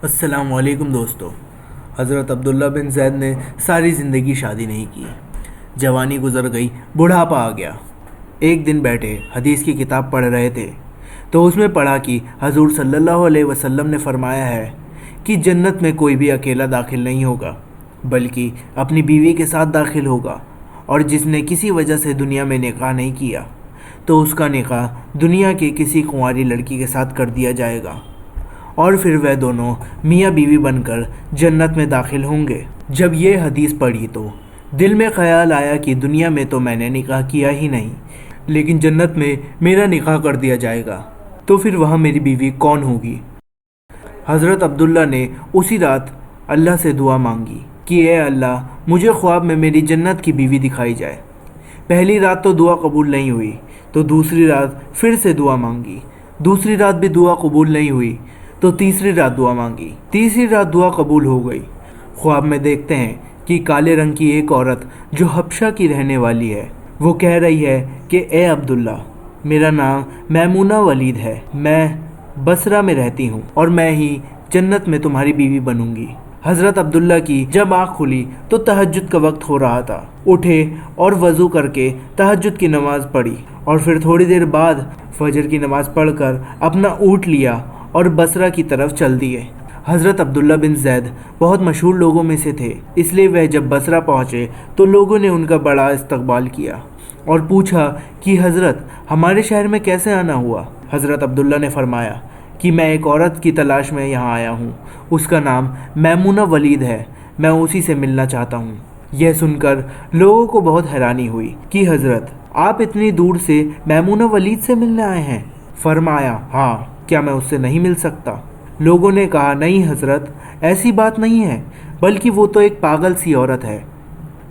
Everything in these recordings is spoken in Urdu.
السلام علیکم دوستو۔ حضرت عبداللہ بن زید نے ساری زندگی شادی نہیں کی، جوانی گزر گئی، بڑھاپا آ گیا۔ ایک دن بیٹھے حدیث کی کتاب پڑھ رہے تھے تو اس میں پڑھا کہ حضور صلی اللہ علیہ وسلم نے فرمایا ہے کہ جنت میں کوئی بھی اکیلا داخل نہیں ہوگا بلکہ اپنی بیوی کے ساتھ داخل ہوگا، اور جس نے کسی وجہ سے دنیا میں نکاح نہیں کیا تو اس کا نکاح دنیا کی کسی کنواری لڑکی کے ساتھ کر دیا جائے گا، اور پھر وہ دونوں میاں بیوی بن کر جنت میں داخل ہوں گے۔ جب یہ حدیث پڑھی تو دل میں خیال آیا کہ دنیا میں تو میں نے نکاح کیا ہی نہیں، لیکن جنت میں میرا نکاح کر دیا جائے گا تو پھر وہاں میری بیوی کون ہوگی؟ حضرت عبداللہ نے اسی رات اللہ سے دعا مانگی کہ اے اللہ، مجھے خواب میں میری جنت کی بیوی دکھائی جائے۔ پہلی رات تو دعا قبول نہیں ہوئی تو دوسری رات پھر سے دعا مانگی، دوسری رات بھی دعا قبول نہیں ہوئی تو تیسری رات دعا مانگی، تیسری رات دعا قبول ہو گئی۔ خواب میں دیکھتے ہیں کہ کالے رنگ کی ایک عورت جو حبشہ کی رہنے والی ہے، وہ کہہ رہی ہے کہ اے عبداللہ، میرا نام میمونہ ولید ہے، میں بصرہ میں رہتی ہوں اور میں ہی جنت میں تمہاری بیوی بنوں گی۔ حضرت عبداللہ کی جب آنکھ کھلی تو تہجد کا وقت ہو رہا تھا، اٹھے اور وضو کر کے تہجد کی نماز پڑھی، اور پھر تھوڑی دیر بعد فجر کی نماز پڑھ کر اپنا اونٹ لیا اور بصرہ کی طرف چل دیے۔ حضرت عبداللہ بن زید بہت مشہور لوگوں میں سے تھے، اس لیے وہ جب بصرہ پہنچے تو لوگوں نے ان کا بڑا استقبال کیا اور پوچھا کہ حضرت، ہمارے شہر میں کیسے آنا ہوا؟ حضرت عبداللہ نے فرمایا کہ میں ایک عورت کی تلاش میں یہاں آیا ہوں، اس کا نام میمونہ ولید ہے، میں اسی سے ملنا چاہتا ہوں۔ یہ سن کر لوگوں کو بہت حیرانی ہوئی کہ حضرت، آپ اتنی دور سے میمونہ ولید سے ملنے آئے ہیں؟ فرمایا ہاں، کیا میں اس سے نہیں مل سکتا؟ لوگوں نے کہا نہیں حضرت، ایسی بات نہیں ہے، بلکہ وہ تو ایک پاگل سی عورت ہے،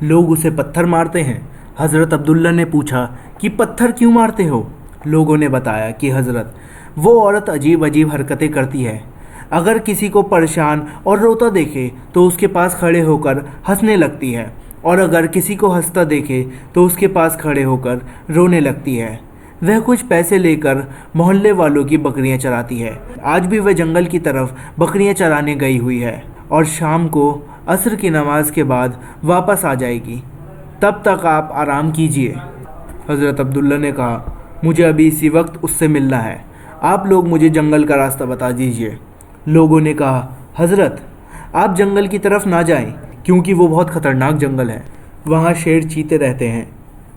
لوگ اسے پتھر مارتے ہیں۔ حضرت عبداللہ نے پوچھا کہ پتھر کیوں مارتے ہو؟ لوگوں نے بتایا کہ حضرت، وہ عورت عجیب عجیب حرکتیں کرتی ہے، اگر کسی کو پریشان اور روتا دیکھے تو اس کے پاس کھڑے ہو کر ہنسنے لگتی ہے، اور اگر کسی کو ہنستا دیکھے تو اس کے پاس کھڑے ہو کر رونے لگتی ہے۔ وہ کچھ پیسے لے کر محلے والوں کی بکریاں چراتی ہے، آج بھی وہ جنگل کی طرف بکریاں چرانے گئی ہوئی ہے، اور شام کو عصر کی نماز کے بعد واپس آ جائے گی، تب تک آپ آرام کیجئے۔ حضرت عبداللہ نے کہا مجھے ابھی اسی وقت اس سے ملنا ہے، آپ لوگ مجھے جنگل کا راستہ بتا دیجئے۔ لوگوں نے کہا حضرت، آپ جنگل کی طرف نہ جائیں کیونکہ وہ بہت خطرناک جنگل ہے، وہاں شیر چیتے رہتے ہیں۔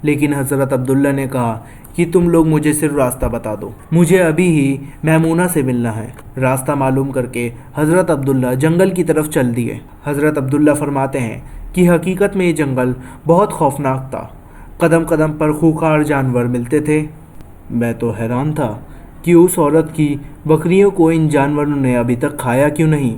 لیکن حضرت عبداللہ نے کہا کہ تم لوگ مجھے صرف راستہ بتا دو، مجھے ابھی ہی میمونہ سے ملنا ہے۔ راستہ معلوم کر کے حضرت عبداللہ جنگل کی طرف چل دیے۔ حضرت عبداللہ فرماتے ہیں کہ حقیقت میں یہ جنگل بہت خوفناک تھا، قدم قدم پر خوخار جانور ملتے تھے۔ میں تو حیران تھا کہ اس عورت کی بکریوں کو ان جانوروں نے ابھی تک کھایا کیوں نہیں۔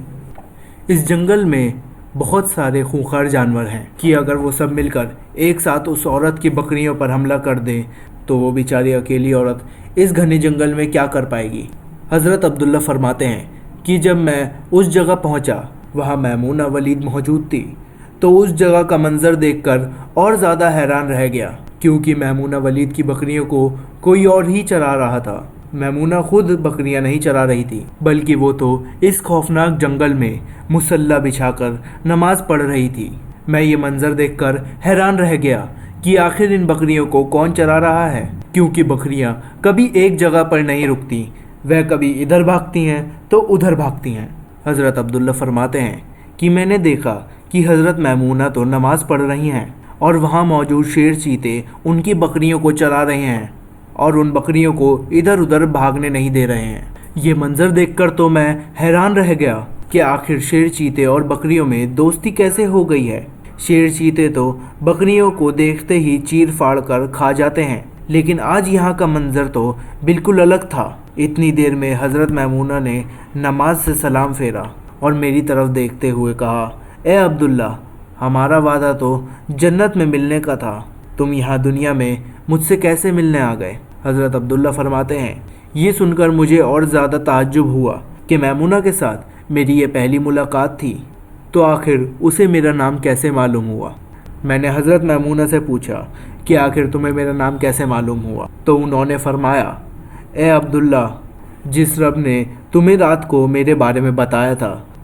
اس جنگل میں بہت سارے خوخار جانور ہیں کہ اگر وہ سب مل کر ایک ساتھ اس عورت کی بکریوں پر حملہ کر دیں تو وہ بیچاری اکیلی عورت اس گھنے جنگل میں کیا کر پائے گی۔ حضرت عبداللہ فرماتے ہیں کہ جب میں اس جگہ پہنچا وہاں میمونہ ولید موجود تھی تو اس جگہ کا منظر دیکھ کر اور زیادہ حیران رہ گیا، کیونکہ میمونہ ولید کی بکریوں کو کوئی اور ہی چرا رہا تھا۔ میمونہ خود بکریاں نہیں چرا رہی تھی، بلکہ وہ تو اس خوفناک جنگل میں مصلی بچھا کر نماز پڑھ رہی تھی۔ میں یہ منظر دیکھ کر حیران رہ گیا کہ آخر ان بکریوں کو کون چرا رہا ہے، کیونکہ بکریاں کبھی ایک جگہ پر نہیں رکتی، وہ کبھی ادھر بھاگتی ہیں تو ادھر بھاگتی ہیں۔ حضرت عبداللہ فرماتے ہیں کہ میں نے دیکھا کہ حضرت میمونہ تو نماز پڑھ رہی ہیں اور وہاں موجود شیر چیتے ان کی بکریوں کو چرا رہے ہیں اور ان بکریوں کو ادھر ادھر بھاگنے نہیں دے رہے ہیں۔ یہ منظر دیکھ کر تو میں حیران رہ گیا کہ آخر شیر چیتے اور بکریوں میں دوستی کیسے ہو گئی ہے۔ شیر چیتے تو بکریوں کو دیکھتے ہی چیر پھاڑ کر کھا جاتے ہیں، لیکن آج یہاں کا منظر تو بالکل الگ تھا۔ اتنی دیر میں حضرت میمونہ نے نماز سے سلام پھیرا اور میری طرف دیکھتے ہوئے کہا اے عبداللہ، ہمارا وعدہ تو جنت میں ملنے کا تھا، تم یہاں دنیا میں مجھ سے کیسے ملنے آ گئے؟ حضرت عبداللہ فرماتے ہیں یہ سن کر مجھے اور زیادہ تعجب ہوا کہ میمونہ کے ساتھ میری یہ پہلی ملاقات تھی، تو آخر اسے میرا نام کیسے معلوم ہوا؟ میں نے حضرت میمونہ سے پوچھا کہ آخر تمہیں میرا نام کیسے معلوم ہوا؟ تو انہوں نے فرمایا اے عبداللہ، جس رب نے تمہیں رات کو میرے بارے میں بتایا تھا